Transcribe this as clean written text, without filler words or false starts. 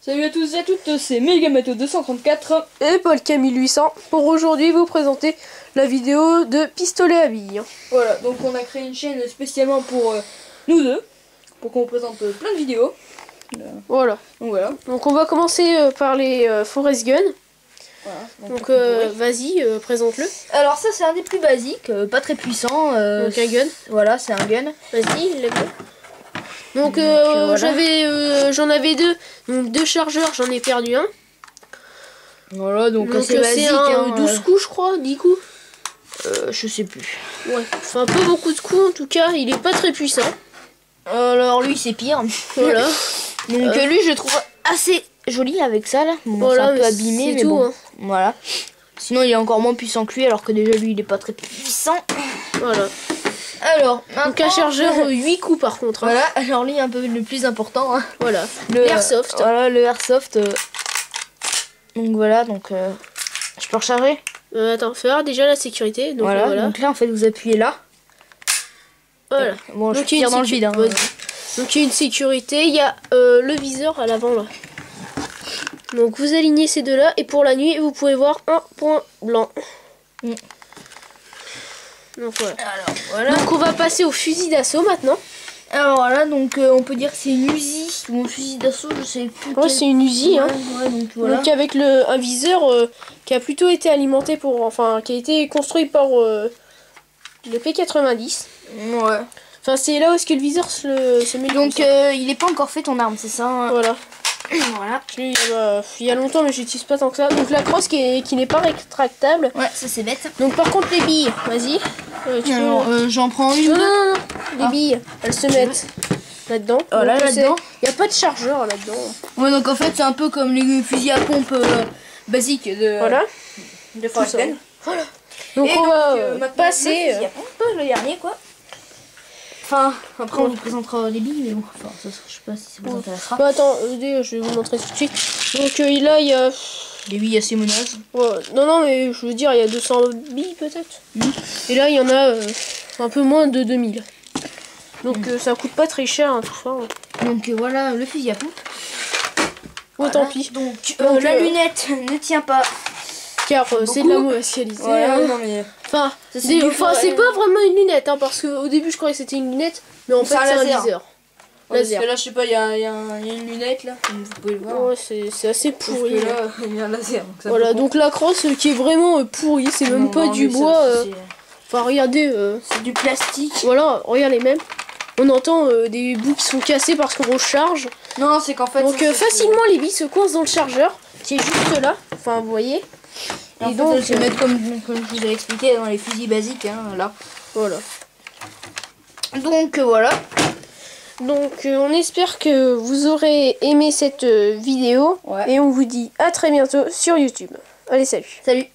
Salut à tous et à toutes, c'est Megamato234 et Paulk1800 pour aujourd'hui vous présenter la vidéo de pistolet à billes. Voilà, donc on a créé une chaîne spécialement pour nous deux, pour qu'on vous présente plein de vidéos. Voilà. Donc on va commencer par les Forest Gun. Voilà, donc vas-y, présente-le. Alors ça c'est un des plus basiques, pas très puissant. Donc un gun. Voilà, c'est un gun. Vas-y, lève-le. Donc voilà. j'en avais deux. Donc deux chargeurs, j'en ai perdu un. Voilà, donc c'est basique. un 12 coups je crois, 10 coups. Je sais plus. Ouais, enfin pas beaucoup de coups en tout cas, il est pas très puissant. Alors lui c'est pire. Voilà. Donc lui je trouve assez joli avec ça là. Bon, voilà, c'est un peu abîmé mais tout, bon. hein. Voilà. Sinon il est encore moins puissant que lui alors que déjà lui il est pas très puissant. Voilà. Alors, donc un chargeur 8 coups par contre. Hein. Voilà, alors lui un peu le plus important. Hein. Voilà. L'airsoft. Voilà, le airsoft. Donc voilà, donc je peux recharger. Attends, fais voir déjà la sécurité. Donc voilà. Donc là en fait vous appuyez là. Voilà. Bon, donc je tire dans le vide. Hein. Donc il y a une sécurité, il y a le viseur à l'avant là. Donc vous alignez ces deux là et pour la nuit vous pouvez voir un point blanc. Donc voilà. Alors, voilà. Donc on va passer au fusil d'assaut maintenant. Alors voilà, donc on peut dire que c'est une Uzi ou un fusil d'assaut, je sais plus. Ouais, c'est une Uzi. Hein. Ouais, donc, voilà. Donc avec un viseur qui a plutôt été alimenté pour, enfin qui a été construit par le P90. Ouais. Enfin c'est là où est-ce que le viseur se met. Donc il est pas encore fait ton arme, c'est ça hein. Voilà. Voilà. Il y a longtemps mais j'utilise pas tant que ça. Donc la crosse qui n'est pas rétractable. Ouais, ça c'est bête. Donc par contre les billes, vas-y. J'en prends une. Non. Les billes, elles se mettent là-dedans. Voilà, là-dedans. Il n'y a pas de chargeur là-dedans. Ouais, donc en fait c'est un peu comme les fusils à pompe basiques de. Voilà. De Forest Gun. Voilà. Donc on va passer. Le dernier quoi. Enfin, après on vous présentera les billes, mais bon, enfin, ça, je sais pas si ça vous intéressera. Bah, attends, je vais vous montrer tout de suite. Donc là, il y a... Les billes assez monage. Ouais, non, mais je veux dire, il y a 200 billes peut-être. Et là, il y en a un peu moins de 2000. Donc ça coûte pas très cher, hein, tout ça. Hein. Donc voilà, le fusil à pompe. Voilà. Tant pis. Donc la lunette ne tient pas. Car c'est de la mauvaise qualité. Ouais, hein. non, mais... Enfin, c'est pas vraiment une lunette, hein, parce qu'au début je croyais que c'était une lunette, mais en fait c'est un viseur. Ouais, parce que là, je sais pas, il y a une lunette là, comme vous pouvez le voir. Ouais, c'est assez pourri. Là, il y a un laser. Donc ça voilà, donc la crosse qui est vraiment pourrie, c'est même pas du bois. Enfin, regardez. C'est du plastique. Voilà, regardez même. On entend des bouts qui sont cassés parce qu'on recharge. Non, c'est qu'en fait. Donc facilement les billes se coincent dans le chargeur, qui est juste là. Enfin, vous voyez. Et donc, elles se mettent comme je vous ai expliqué dans les fusils basiques, hein, là. Voilà. Donc voilà. Donc on espère que vous aurez aimé cette vidéo. Ouais. Et on vous dit à très bientôt sur YouTube. Allez, salut. Salut.